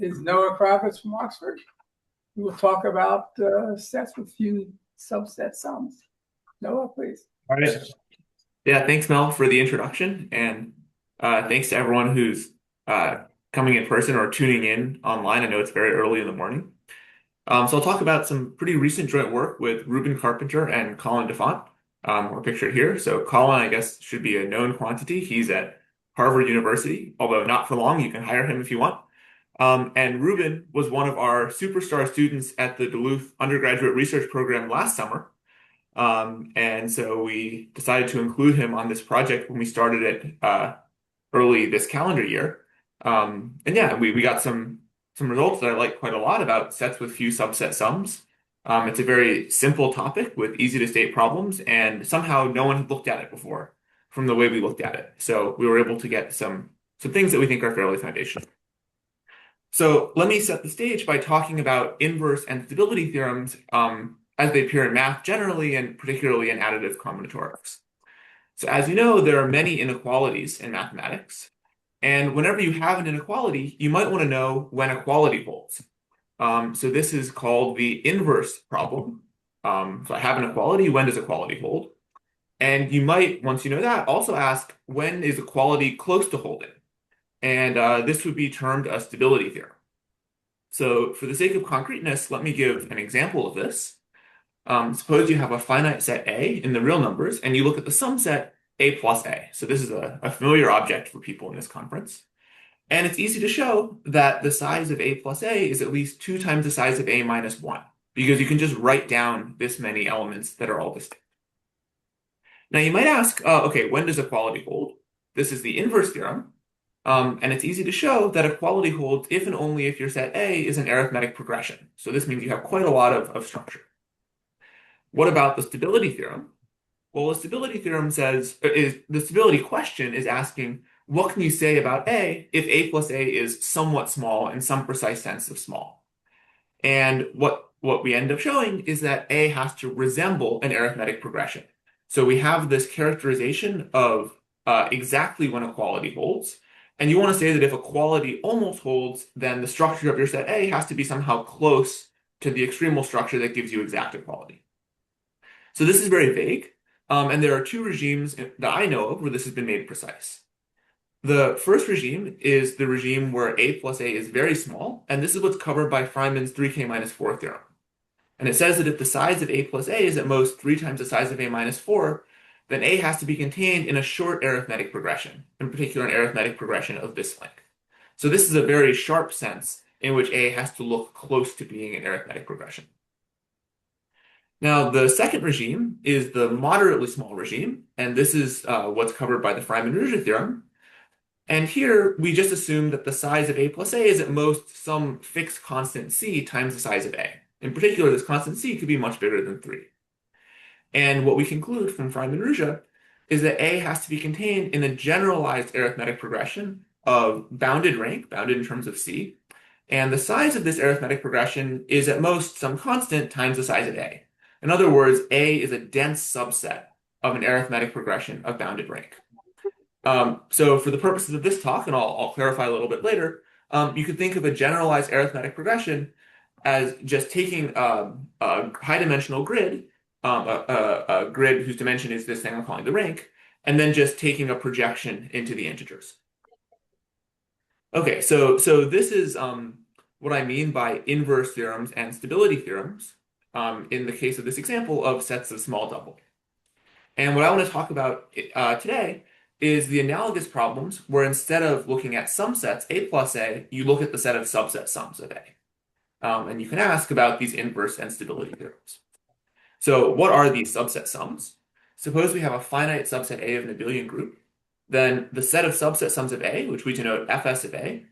is Noah Kravitz from Oxford. We will talk about sets with few subset sums. Noah, please. All right. Yeah, thanks, Mel, for the introduction. And thanks to everyone who's uh, coming in person or tuning in online. I know it's very early in the morning. So I'll talk about some pretty recent joint work with Ruben Carpenter and Colin DeFont. We're pictured here. So Colin, I guess, should be a known quantity. He's at Harvard University, although not for long. You can hire him if you want. And Ruben was one of our superstar students at the Duluth undergraduate research program last summer. And so we decided to include him on this project when we started it early this calendar year. And yeah, we got some results that I like quite a lot about sets with few subset sums. It's a very simple topic with easy to state problems, and somehow no one had looked at it before from the way we looked at it. So we were able to get some things that we think are fairly foundational. So let me set the stage by talking about inverse and stability theorems as they appear in math generally, and particularly in additive combinatorics. So as you know, there are many inequalities in mathematics. And whenever you have an inequality, you might want to know when equality holds. So this is called the inverse problem. So I have an equality, when does equality hold? And you might, once you know that, also ask, when is equality close to holding? And this would be termed a stability theorem. So for the sake of concreteness, let me give an example of this. Suppose you have a finite set A in the real numbers, and you look at the sum set A plus A. So this is a familiar object for people in this conference. And it's easy to show that the size of A plus A is at least 2 times the size of A minus 1, because you can just write down this many elements that are all distinct. Now you might ask, okay, when does equality hold? This is the inverse theorem. And it's easy to show that equality holds if and only if your set A is an arithmetic progression. So this means you have quite a lot of structure. What about the stability theorem? Well, the stability theorem says, the stability question is asking, what can you say about A if A plus A is somewhat small in some precise sense of small? And what we end up showing is that A has to resemble an arithmetic progression. So we have this characterization of exactly when equality holds. And you want to say that if equality almost holds, then the structure of your set A has to be somehow close to the extremal structure that gives you exact equality. So this is very vague, and there are 2 regimes that I know of where this has been made precise. The first regime is the regime where A plus A is very small, and this is what's covered by Feynman's 3k minus 4 theorem. And it says that if the size of A plus A is at most 3 times the size of A minus 4, then A has to be contained in a short arithmetic progression, in particular an arithmetic progression of this length. So this is a very sharp sense in which A has to look close to being an arithmetic progression. Now, the second regime is the moderately small regime, and this is what's covered by the Feynman-Rouget theorem. And here, we just assume that the size of A plus A is at most some fixed constant C times the size of A. In particular, this constant C could be much bigger than 3. And what we conclude from Feynman-Rouget is that A has to be contained in a generalized arithmetic progression of bounded rank, bounded in terms of C, and the size of this arithmetic progression is at most some constant times the size of A. In other words, A is a dense subset of an arithmetic progression of bounded rank. So for the purposes of this talk, and I'll clarify a little bit later, you could think of a generalized arithmetic progression as just taking a high-dimensional grid, a grid whose dimension is this thing I'm calling the rank, and then just taking a projection into the integers. Okay, so this is what I mean by inverse theorems and stability theorems in the case of this example of sets of small double. And what I want to talk about today is the analogous problems where instead of looking at sum sets, A plus A, you look at the set of subset sums of A. And you can ask about these inverse and stability theorems. So what are these subset sums? Suppose we have a finite subset A of an abelian group. Then the set of subset sums of A, which we denote Fs of A,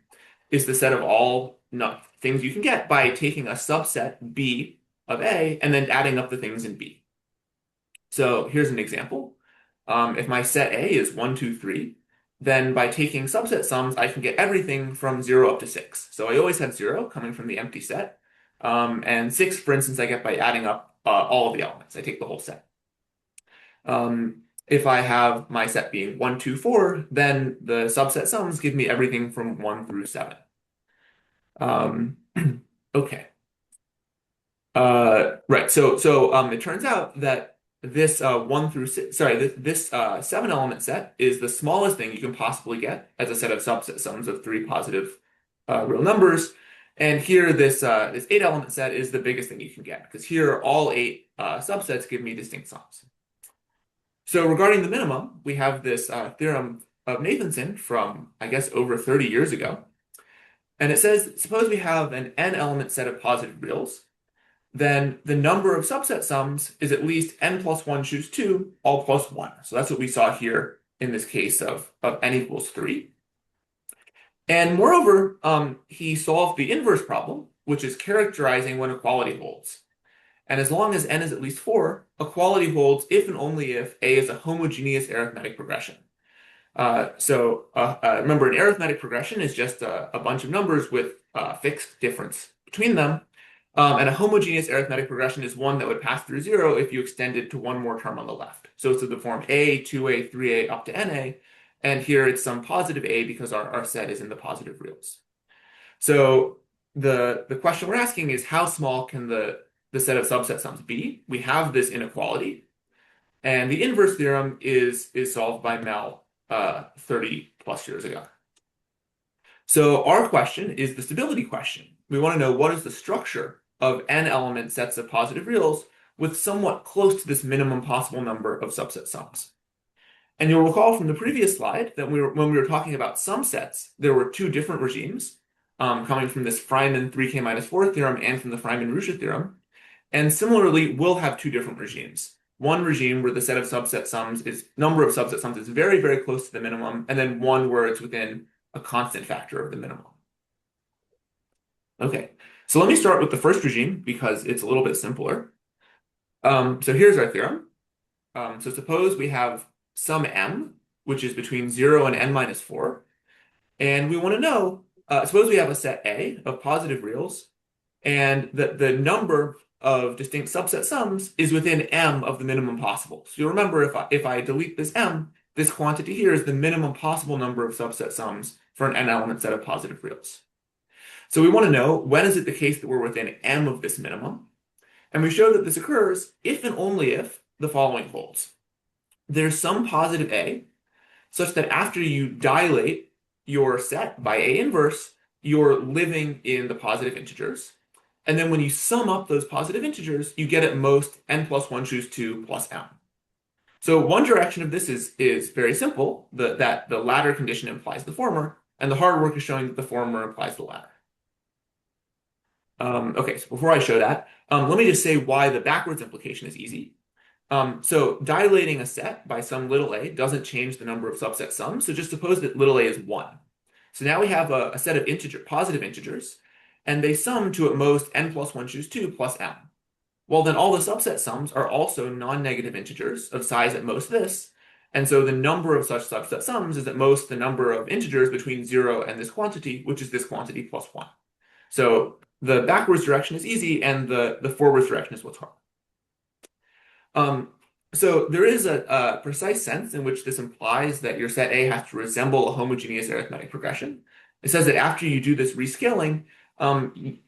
is the set of all things you can get by taking a subset B of A and then adding up the things in B. So here's an example. If my set A is 1, 2, 3, then by taking subset sums, I can get everything from 0 up to 6. So I always have 0 coming from the empty set. And 6, for instance, I get by adding up all of the elements. I take the whole set. If I have my set being 1, 2, 4, then the subset sums give me everything from 1 through 7. Um, okay. Right. It turns out that this one through six, sorry, this seven element set is the smallest thing you can possibly get as a set of subset sums of three positive real numbers. And here, this eight element set is the biggest thing you can get because here all eight subsets give me distinct sums. So regarding the minimum, we have this theorem of Nathanson from, I guess, over 30 years ago. And it says, suppose we have an n element set of positive reals, then the number of subset sums is at least n plus 1 choose 2, all plus 1. So that's what we saw here in this case of n equals 3. And moreover, he solved the inverse problem, which is characterizing when equality holds. And as long as n is at least 4, equality holds if and only if A is a homogeneous arithmetic progression. Remember, an arithmetic progression is just a bunch of numbers with fixed difference between them. And a homogeneous arithmetic progression is one that would pass through 0 if you extended to one more term on the left. So it's of the form a, 2a, 3a, up to na. And here it's some positive a because our set is in the positive reals. So the question we're asking is how small can the set of subset sums be? We have this inequality. And the inverse theorem is solved by Mel 30 plus years ago. So our question is the stability question. We want to know what is the structure of n element sets of positive reals with somewhat close to this minimum possible number of subset sums. And you'll recall from the previous slide that when we were talking about sum sets, there were two different regimes coming from this Freiman 3k minus 4 theorem and from the Freiman-Ruscha theorem. And similarly, we'll have two different regimes. One regime where the set of subset sums number of subset sums is very, very close to the minimum, and then one where it's within a constant factor of the minimum. Okay, so let me start with the first regime because it's a little bit simpler. So here's our theorem. So suppose we have some m, which is between 0 and n minus 4. And we want to know, suppose we have a set A of positive reals, and the number of distinct subset sums is within m of the minimum possible. So you'll remember if I delete this m, this quantity here is the minimum possible number of subset sums for an n element set of positive reals. So we want to know when is it the case that we're within m of this minimum. And we show that this occurs if and only if the following holds. There's some positive a such that after you dilate your set by a inverse, you're living in the positive integers. And then when you sum up those positive integers, you get at most n plus 1 choose 2 plus m. So one direction of this is very simple, that the latter condition implies the former, and the hard work is showing that the former implies the latter. Okay, so before I show that, let me just say why the backwards implication is easy. So dilating a set by some little a doesn't change the number of subset sums, so just suppose that little a is 1. So now we have a set of positive integers, and they sum to at most n plus 1 choose 2 plus m. Well, then all the subset sums are also non-negative integers of size at most this, and so the number of such subset sums is at most the number of integers between 0 and this quantity, which is this quantity plus 1. So the backwards direction is easy, and the forwards direction is what's hard. So there is a precise sense in which this implies that your set A has to resemble a homogeneous arithmetic progression. It says that after you do this rescaling,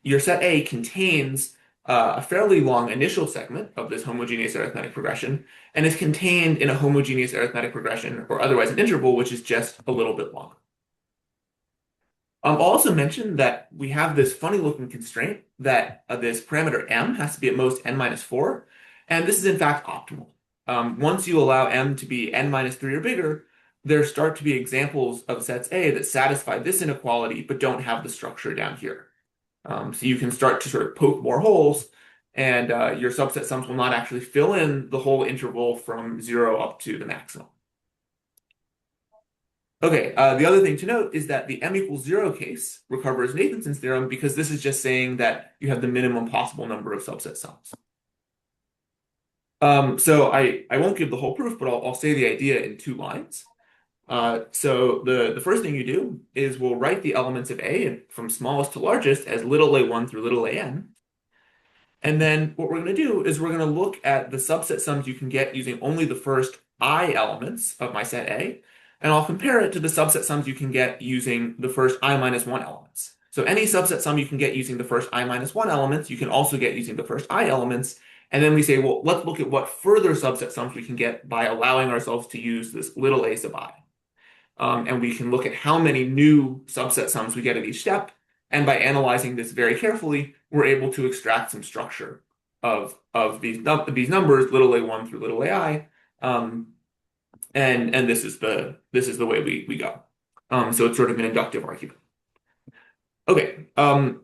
your set A contains a fairly long initial segment of this homogeneous arithmetic progression, and is contained in a homogeneous arithmetic progression, or otherwise an interval, which is just a little bit longer. I'll also mention that we have this funny looking constraint that this parameter m has to be at most n minus 4, and this is in fact optimal. Once you allow m to be n minus 3 or bigger, there start to be examples of sets A that satisfy this inequality but don't have the structure down here. So you can start to sort of poke more holes, and your subset sums will not actually fill in the whole interval from 0 up to the maximum. Okay, the other thing to note is that the m equals 0 case recovers Nathanson's theorem because this is just saying that you have the minimum possible number of subset sums. So I won't give the whole proof, but I'll say the idea in 2 lines. So the first thing you do is we'll write the elements of A from smallest to largest as little a1 through little an. And then what we're going to do is we're going to look at the subset sums you can get using only the first I elements of my set A, and I'll compare it to the subset sums you can get using the first I minus 1 elements. So any subset sum you can get using the first I minus 1 elements, you can also get using the first I elements. And then we say, well, let's look at what further subset sums we can get by allowing ourselves to use this little a sub I. And we can look at how many new subset sums we get at each step. And by analyzing this very carefully, we're able to extract some structure of these numbers, little a1 through little ai. And this is the way we go. So it's sort of an inductive argument. Okay,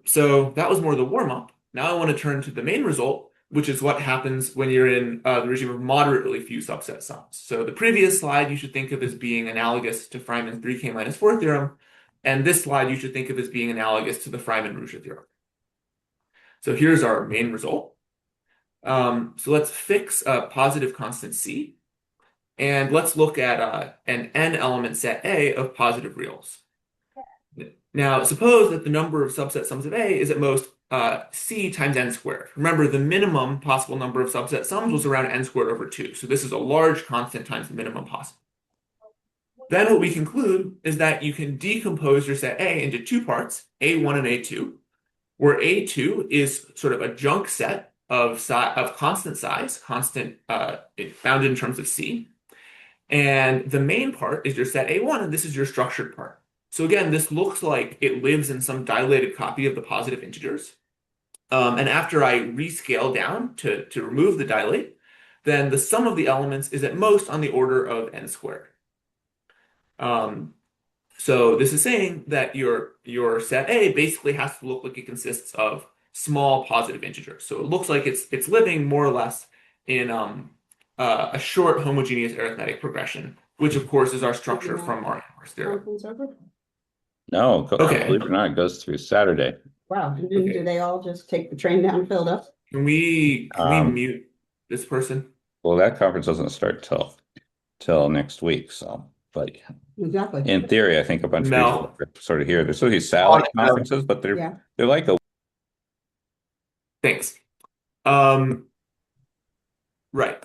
so that was more the warm-up. Now I want to turn to the main result, which is what happens when you're in the regime of moderately few subset sums. So the previous slide you should think of as being analogous to Feynman's 3k minus 4 theorem, and this slide you should think of as being analogous to the Feynman-Ruja theorem. So here's our main result. So let's fix a positive constant c, and let's look at an n-element set A of positive reals. Now, suppose that the number of subset sums of A is at most c times n squared. Remember, the minimum possible number of subset sums was around n squared over 2. So this is a large constant times the minimum possible. Then what we conclude is that you can decompose your set A into two parts, A1 and A2, where A2 is sort of a junk set of constant size, constant bounded in terms of c. And the main part is your set A1, and this is your structured part. So again, this looks like it lives in some dilated copy of the positive integers. And after I rescale down to remove the dilate, then the sum of the elements is at most on the order of n squared. So this is saying that your set A basically has to look like it consists of small positive integers. So it looks like it's living more or less in a short homogeneous arithmetic progression, which of course is our structure from our inverse theorem. No, Okay. believe it or not, it goes through Saturday. Wow, do they all just take the train down Philadelphia? Can we mute this person? Well, that conference doesn't start till next week. So, but Exactly. in theory, I think a bunch of No. people are sort of here. There's sort of these satellite conferences, but they're like a Thanks. Right.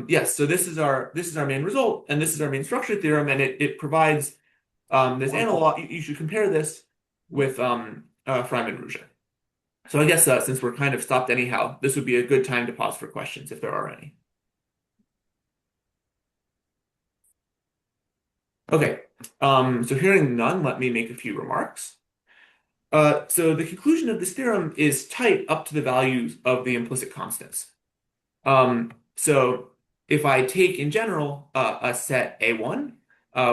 Yes, so this is our main result, and this is our main structure theorem, and it provides this analog. You should compare this with Feynman-Ruja. So I guess since we're kind of stopped anyhow, this would be a good time to pause for questions if there are any. Okay, so hearing none, let me make a few remarks. So the conclusion of this theorem is tight up to the values of the implicit constants. So if I take in general a set A1,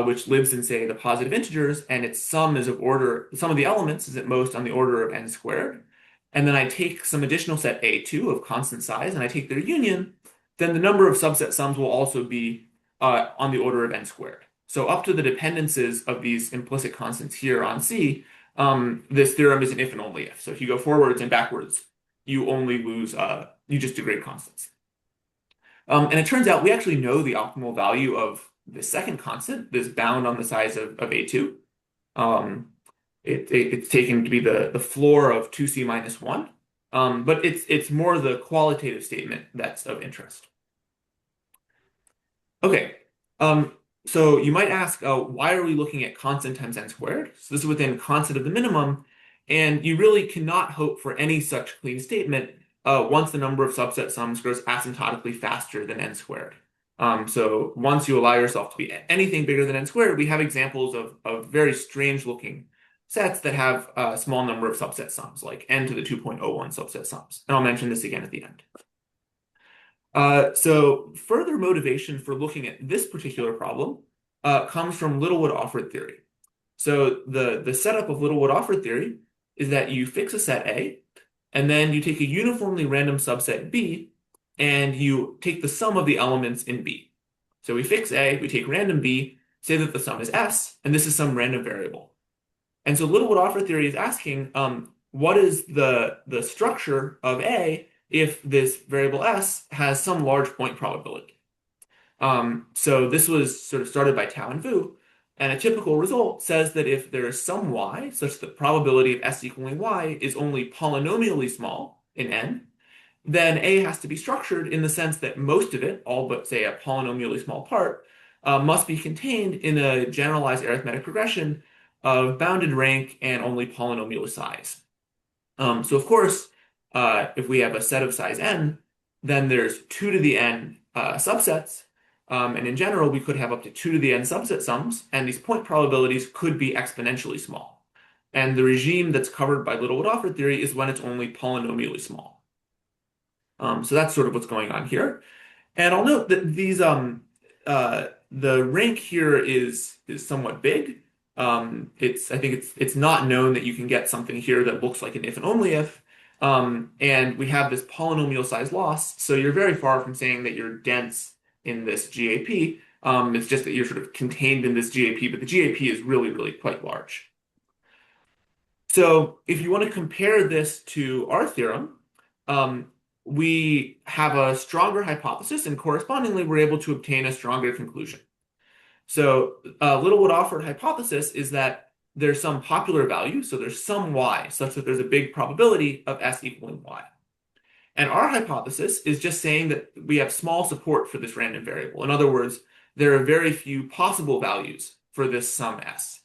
which lives in, say, the positive integers, and its sum is the sum of the elements is at most on the order of n squared, and then I take some additional set A2 of constant size, and I take their union, then the number of subset sums will also be on the order of n squared. So up to the dependences of these implicit constants here on C, this theorem is an if and only if. So if you go forwards and backwards, you only lose, you just degrade constants. And it turns out we actually know the optimal value of the second constant, this bound on the size of A2. It's taken to be the floor of 2c minus 1. But it's more the qualitative statement that's of interest. Okay. So you might ask, why are we looking at constant times n squared? So this is within constant of the minimum, and you really cannot hope for any such clean statement once the number of subset sums grows asymptotically faster than n squared. So once you allow yourself to be anything bigger than n squared, we have examples of very strange looking sets that have a small number of subset sums, like n to the 2.01 subset sums. And I'll mention this again at the end. So further motivation for looking at this particular problem comes from Littlewood-Offord theory. So the setup of Littlewood-Offord theory is that you fix a set A, and then you take a uniformly random subset B, and you take the sum of the elements in B. So we fix A, we take random B, say that the sum is S, and this is some random variable. And so Littlewood-Offord theory is asking, what is the structure of A if this variable S has some large point probability? So this was sort of started by Tao and Vu, and a typical result says that if there is some y such that the probability of S equaling y is only polynomially small in n, then A has to be structured in the sense that most of it, all but say a polynomially small part, must be contained in a generalized arithmetic progression of bounded rank and only polynomial size. So of course, if we have a set of size n, then there's 2 to the n subsets. And in general, we could have up to 2 to the n subset sums, and these point probabilities could be exponentially small. And the regime that's covered by Littlewood-Offord theory is when it's only polynomially small. So that's sort of what's going on here. And I'll note that the rank here is somewhat big. I think it's not known that you can get something here that looks like an if and only if. And we have this polynomial size loss, so you're very far from saying that you're dense in this GAP. It's just that you're sort of contained in this GAP, but the GAP is really, really quite large. So if you want to compare this to our theorem, we have a stronger hypothesis, and correspondingly, we're able to obtain a stronger conclusion. So Littlewood-Offord hypothesis is that there's some popular value, so there's some y, such that there's a big probability of S equaling y. And our hypothesis is just saying that we have small support for this random variable. In other words, there are very few possible values for this sum S.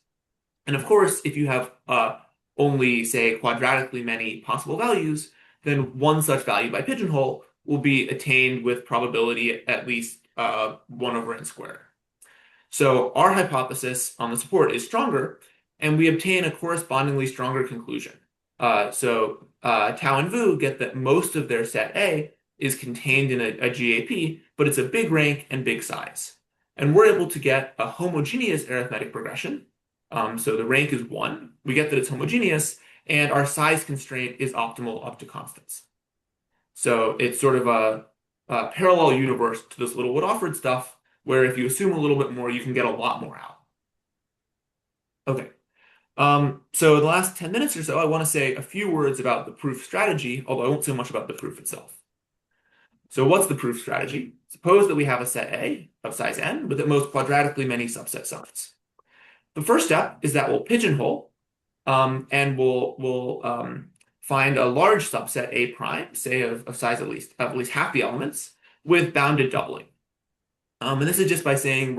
And of course, if you have only, say, quadratically many possible values, then one such value by pigeonhole will be attained with probability at least 1 over n squared. So our hypothesis on the support is stronger, and we obtain a correspondingly stronger conclusion. So Tao and Vu get that most of their set A is contained in a GAP, but it's a big rank and big size. And we're able to get a homogeneous arithmetic progression. So the rank is 1. We get that it's homogeneous, and our size constraint is optimal up to constants. So it's sort of a parallel universe to this Littlewood-Offord stuff, where if you assume a little bit more, you can get a lot more out. Okay. So in the last 10 minutes or so, I want to say a few words about the proof strategy, although I won't say much about the proof itself. So what's the proof strategy? Suppose that we have a set A of size n with at most quadratically many subset sums. The first step is that we'll pigeonhole, and we'll find a large subset A prime, say of size at least half the elements, with bounded doubling. And this is just by saying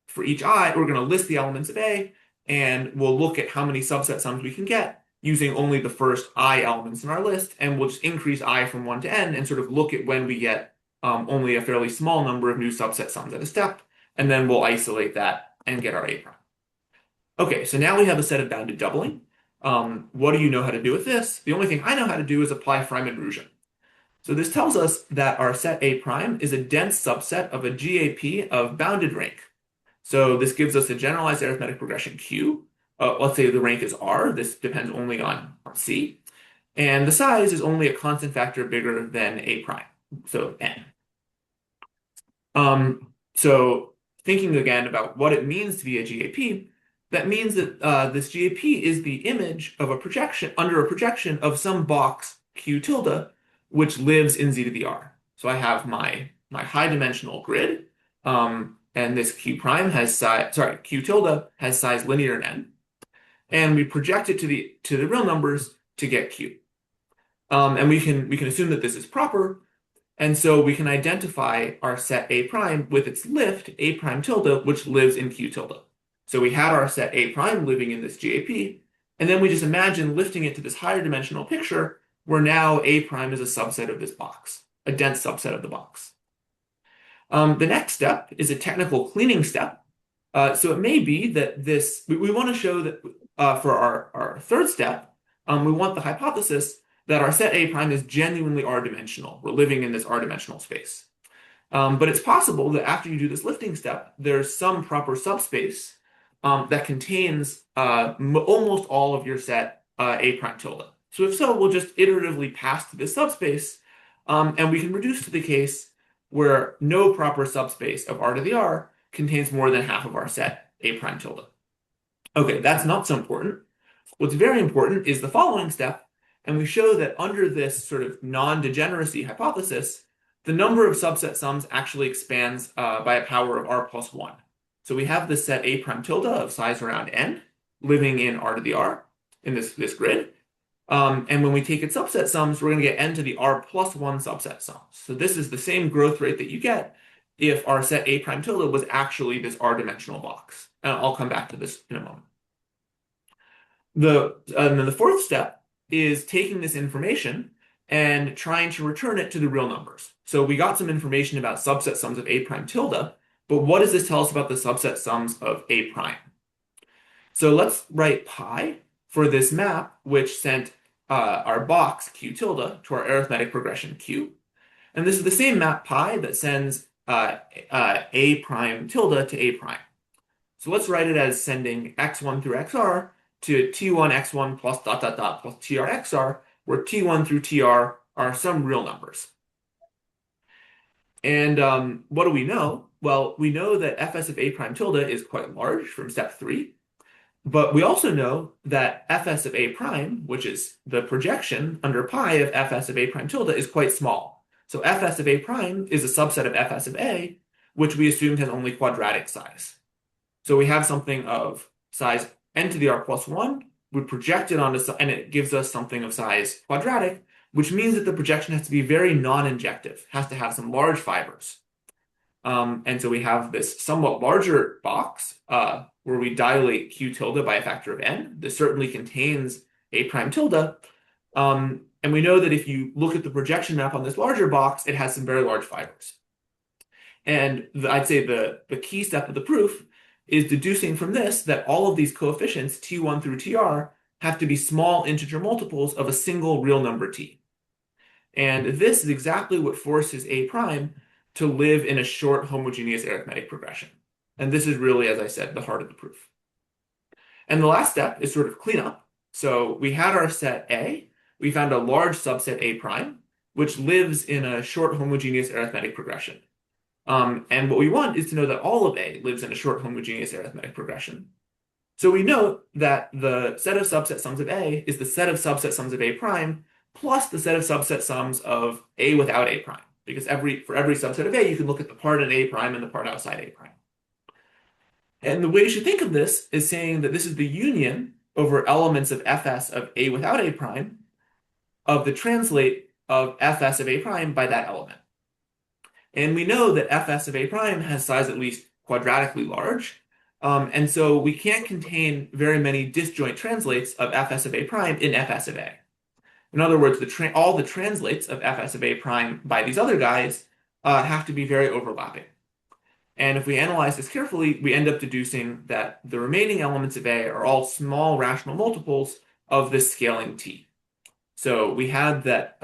for each I, we're gonna list the elements of A, and we'll look at how many subset sums we can get using only the first I elements in our list, and we'll just increase I from 1 to n and sort of look at when we get only a fairly small number of new subset sums at a step, and then we'll isolate that and get our A prime. Okay, so now we have a set of bounded doubling. What do you know how to do with this? The only thing I know how to do is apply Freiman-Ruijsen. So this tells us that our set A prime is a dense subset of a GAP of bounded rank. So this gives us a generalized arithmetic progression Q. Let's say the rank is R. This depends only on C. And the size is only a constant factor bigger than A prime, so n. So thinking again about what it means to be a GAP, that means that this GAP is the image of a projection under a projection of some box Q tilde, which lives in Z to the R. So I have my high dimensional grid, and this Q prime has size, Q tilde has size linear in n, and we project it to the real numbers to get Q. And we can assume that this is proper, and so we can identify our set A prime with its lift A prime tilde, which lives in Q tilde. So we had our set A prime living in this GAP, and then we just imagine lifting it to this higher dimensional picture where now A prime is a subset of this box, a dense subset of the box. The next step is a technical cleaning step. So it may be that we want to show that for our third step, we want the hypothesis that our set A prime is genuinely R-dimensional. We're living in this R-dimensional space. But it's possible that after you do this lifting step, there's some proper subspace that contains almost all of your set A prime tilde. So if so, we'll just iteratively pass to this subspace, and we can reduce to the case where no proper subspace of R to the R contains more than half of our set A prime tilde. Okay, that's not so important. What's very important is the following step, and we show that under this sort of non-degeneracy hypothesis, the number of subset sums actually expands by a power of R plus 1. So we have this set A prime tilde of size around n living in R to the R in this grid. And when we take its subset sums, we're going to get n to the R plus 1 subset sums. So this is the same growth rate that you get if our set A prime tilde was actually this R-dimensional box. And I'll come back to this in a moment. And then the fourth step is taking this information and trying to return it to the real numbers. So we got some information about subset sums of A prime tilde, but what does this tell us about the subset sums of A prime? So let's write pi for this map, which sent our box Q tilde to our arithmetic progression Q. And this is the same map pi that sends A prime tilde to A prime. So let's write it as sending x1 through xr to t1 x1 plus dot dot dot plus tr xr, where t1 through tr are some real numbers. And what do we know? Well, we know that fs of A prime tilde is quite large from step 3. But we also know that fs of A prime, which is the projection under pi of fs of A prime tilde, is quite small. So fs of A prime is a subset of fs of A, which we assumed has only quadratic size. So we have something of size n to the r plus 1, we project it onto, and it gives us something of size quadratic, which means that the projection has to be very non-injective, has to have some large fibers. And so we have this somewhat larger box where we dilate Q tilde by a factor of n. This certainly contains A prime tilde. And we know that if you look at the projection map on this larger box, it has some very large fibers. And I'd say the key step of the proof is deducing from this that all of these coefficients, t1 through tr, have to be small integer multiples of a single real number t. And this is exactly what forces A prime to live in a short homogeneous arithmetic progression. And this is really, as I said, the heart of the proof. And the last step is sort of cleanup. So we had our set A, we found a large subset A prime, which lives in a short homogeneous arithmetic progression. And what we want is to know that all of A lives in a short homogeneous arithmetic progression. So we note that the set of subset sums of A is the set of subset sums of A prime plus the set of subset sums of A without A prime. Because for every subset of A, you can look at the part in A prime and the part outside A prime. And the way you should think of this is saying that this is the union over elements of fs of A without A prime of the translate of fs of A prime by that element. And we know that fs of A prime has size at least quadratically large. And so we can't contain very many disjoint translates of fs of A prime in fs of A. In other words, all the translates of fs of A prime by these other guys have to be very overlapping. And if we analyze this carefully, we end up deducing that the remaining elements of A are all small rational multiples of this scaling t. So we had that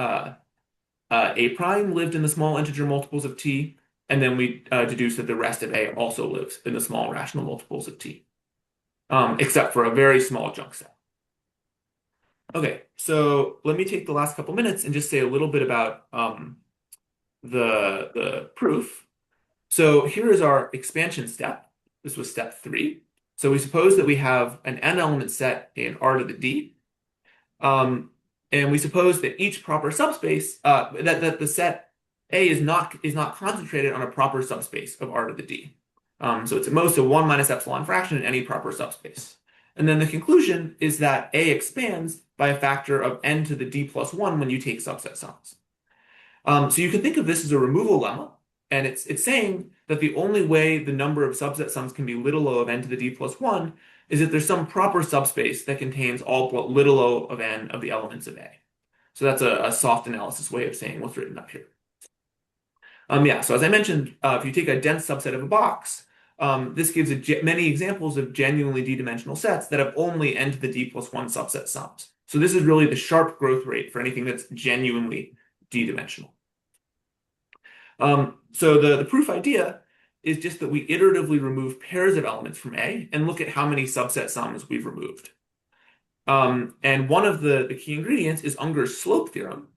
A prime lived in the small integer multiples of t, and then we deduce that the rest of A also lives in the small rational multiples of t, except for a very small junk set. Okay, so let me take the last couple minutes and just say a little bit about the proof. So here is our expansion step. This was step 3. So we suppose that we have an n element set in R to the d. And we suppose that each proper subspace, that the set A is not concentrated on a proper subspace of R to the d. So it's at most a 1 minus epsilon fraction in any proper subspace. And then the conclusion is that A expands by a factor of n to the d plus 1 when you take subset sums. So you can think of this as a removal lemma, and it's saying that the only way the number of subset sums can be little o of n to the d plus 1 is if there's some proper subspace that contains all but little o of n of the elements of A. So that's a soft analysis way of saying what's written up here. So as I mentioned, if you take a dense subset of a box, this gives many examples of genuinely d-dimensional sets that have only n to the d plus 1 subset sums. So this is really the sharp growth rate for anything that's genuinely d-dimensional. So the proof idea is just that we iteratively remove pairs of elements from A and look at how many subset sums we've removed. And one of the key ingredients is Unger's slope theorem.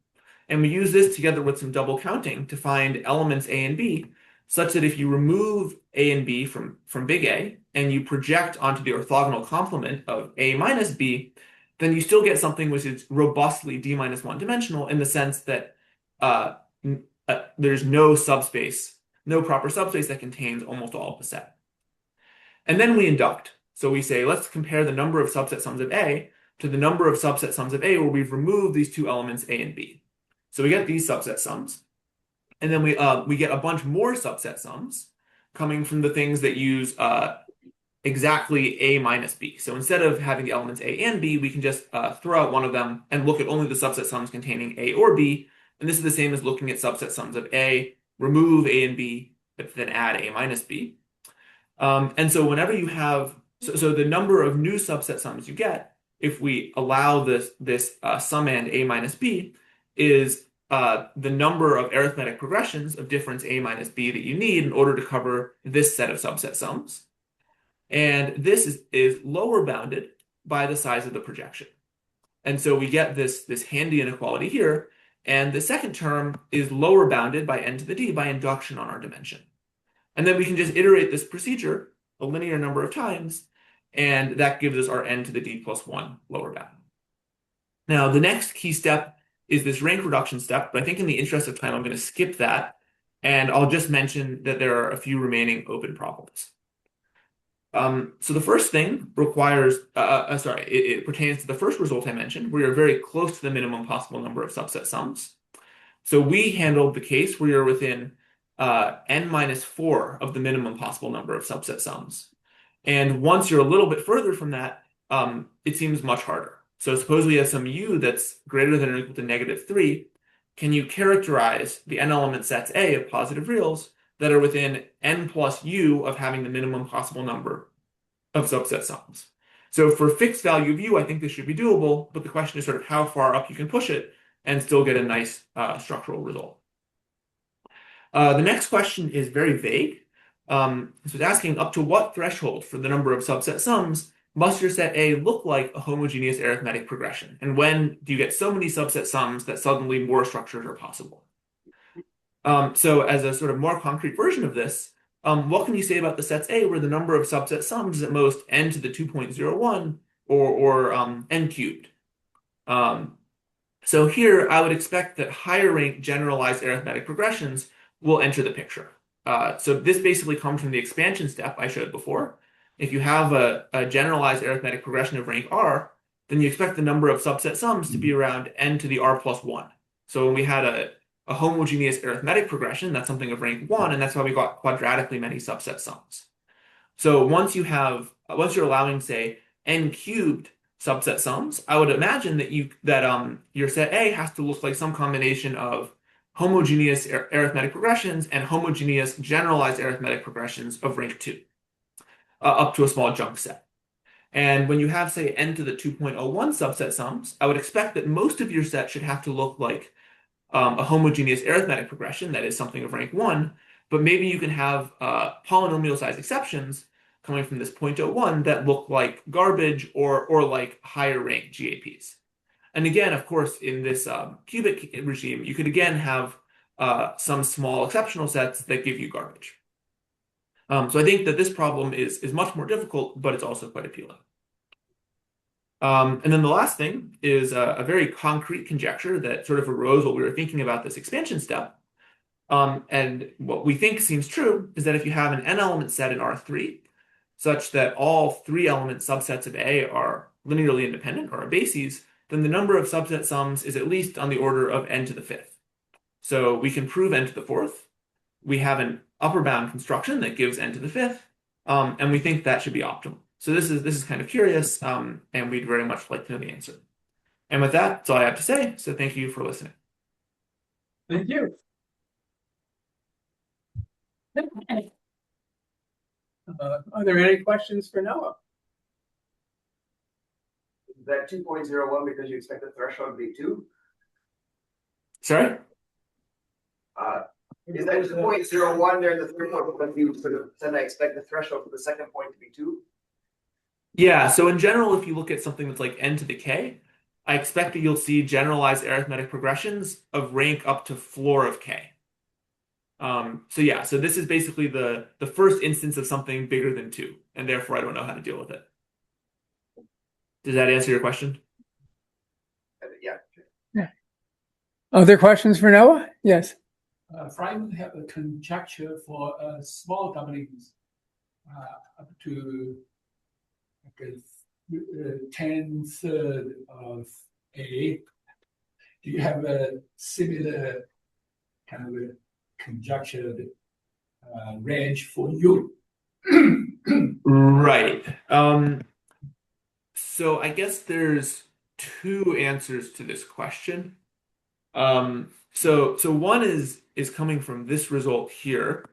And we use this together with some double counting to find elements A and B, such that if you remove A and B from big A and you project onto the orthogonal complement of A minus B, then you still get something which is robustly d minus 1 dimensional in the sense that there's no proper subspace that contains almost all of the set. And then we induct. So we say, let's compare the number of subset sums of A to the number of subset sums of A where we've removed these two elements A and B. So we get these subset sums. And then we get a bunch more subset sums coming from the things that use A exactly A minus B. So instead of having the elements A and B, we can just throw out one of them and look at only the subset sums containing A or B. And this is the same as looking at subset sums of A, remove A and B, but then add A minus B. And so whenever you have, so the number of new subset sums you get, if we allow this summand A minus B, is the number of arithmetic progressions of difference A minus B that you need in order to cover this set of subset sums. And this is lower bounded by the size of the projection. And so we get this handy inequality here. And the second term is lower bounded by n to the d by induction on our dimension. And then we can just iterate this procedure a linear number of times, and that gives us our n to the d plus 1 lower bound. Now, the next key step is this rank reduction step, but I think in the interest of time, I'm going to skip that, and I'll just mention that there are a few remaining open problems. So the first thing requires, it pertains to the first result I mentioned, where you're very close to the minimum possible number of subset sums. So we handled the case where you're within n minus 4 of the minimum possible number of subset sums. And once you're a little bit further from that, it seems much harder. So suppose we have some u that's greater than or equal to -3. Can you characterize the n element sets A of positive reals that are within n plus u of having the minimum possible number of subset sums? So for fixed value of u, I think this should be doable, but the question is sort of how far up you can push it and still get a nice structural result. The next question is very vague. This was asking up to what threshold for the number of subset sums must your set A look like a homogeneous arithmetic progression? And when do you get so many subset sums that suddenly more structures are possible? So as a sort of more concrete version of this, what can you say about the sets A where the number of subset sums is at most n to the 2.01 or n cubed? So here I would expect that higher rank generalized arithmetic progressions will enter the picture. So this basically comes from the expansion step I showed before. If you have a generalized arithmetic progression of rank R, then you expect the number of subset sums to be around n to the R plus 1. So when we had a homogeneous arithmetic progression, that's something of rank 1, and that's why we got quadratically many subset sums. So once you're allowing, say, n cubed subset sums, I would imagine that your set A has to look like some combination of homogeneous arithmetic progressions and homogeneous generalized arithmetic progressions of rank 2, up to a small jump set. And when you have, say, n to the 2.01 subset sums, I would expect that most of your set should have to look like a homogeneous arithmetic progression, that is something of rank 1, but maybe you can have polynomial size exceptions coming from this 0.01 that look like garbage or like higher rank GAPs. And again, of course, in this cubic regime, you could again have some small exceptional sets that give you garbage. So I think that this problem is much more difficult, but it's also quite appealing. And then the last thing is a very concrete conjecture that sort of arose while we were thinking about this expansion step. And what we think seems true is that if you have an n-element set in R3, such that all 3 element subsets of A are linearly independent or are bases, then the number of subset sums is at least on the order of n to the 5th. So we can prove n to the 4th. We have an upper bound construction that gives n to the 5th, and we think that should be optimal. So this is kind of curious, and we'd very much like to know the answer. And with that, that's all I have to say. So thank you for listening. Thank you. Are there any questions for Noah? Is that 2.01 because you expect the threshold to be 2? Sorry? Is that 2.01 there in the third point when you sort of said I expect the threshold for the second point to be 2? Yeah, so in general, if you look at something that's like n to the k, I expect that you'll see generalized arithmetic progressions of rank up to floor of k. So yeah, so this is basically the first instance of something bigger than 2, and therefore I don't know how to deal with it. Does that answer your question? Yeah. Other questions for Noah? Yes. Feynman have a conjecture for small doublings up to like 10/3 of A. Do you have a similar kind of a conjecture range for U? Right. So I guess there's two answers to this question. So one is coming from this result here.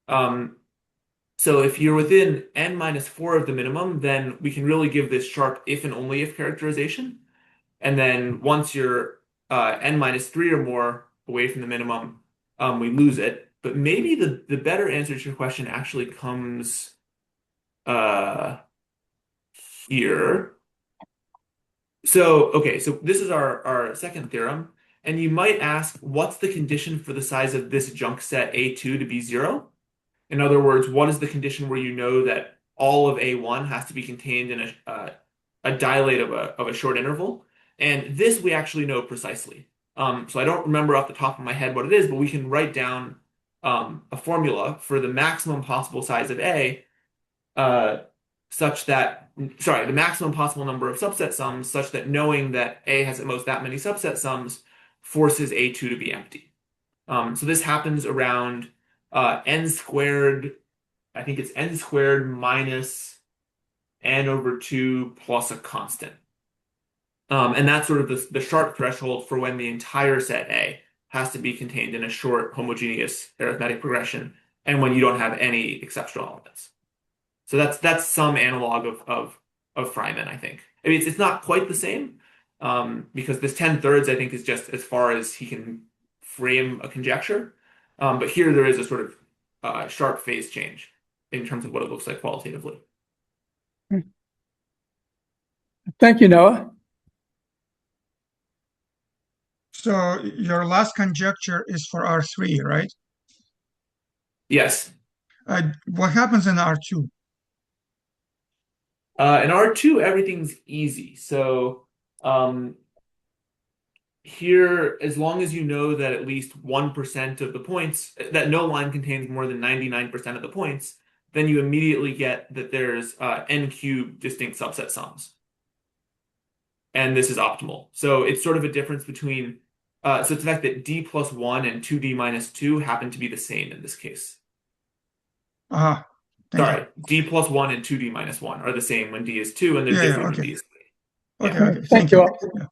So if you're within n minus 4 of the minimum, then we can really give this sharp if and only if characterization. And then once you're n minus 3 or more away from the minimum, we lose it. But maybe the better answer to your question actually comes here. So, okay, so this is our second theorem. And you might ask, what's the condition for the size of this junk set A2 to be 0? In other words, what is the condition where you know that all of A1 has to be contained in a dilate of a short interval? And this we actually know precisely. So I don't remember off the top of my head what it is, but we can write down a formula for the maximum possible size of A such that, sorry, the maximum possible number of subset sums such that knowing that A has at most that many subset sums forces A2 to be empty. So this happens around n squared, I think it's n squared minus n over 2 plus a constant. And that's sort of the sharp threshold for when the entire set A has to be contained in a short homogeneous arithmetic progression and when you don't have any exceptional elements. So that's some analog of Freiman, I think. I mean, it's not quite the same because this 10/3, I think, is just as far as he can frame a conjecture. But here there is a sort of sharp phase change in terms of what it looks like qualitatively. Thank you, Noah. So your last conjecture is for R3, right? Yes. What happens in R2? In R2, everything's easy. So here, as long as you know that at least 1% of the points, that no line contains more than 99% of the points, then you immediately get that there's n cubed distinct subset sums. And this is optimal. So it's sort of a difference between, so it's the fact that d plus 1 and 2d minus 2 happen to be the same in this case. Thank Sorry, you. d plus 1 and 2d minus 1 are the same when d is 2, and they're different when d is 3. Okay, Yeah. okay, Thank you all. Yeah.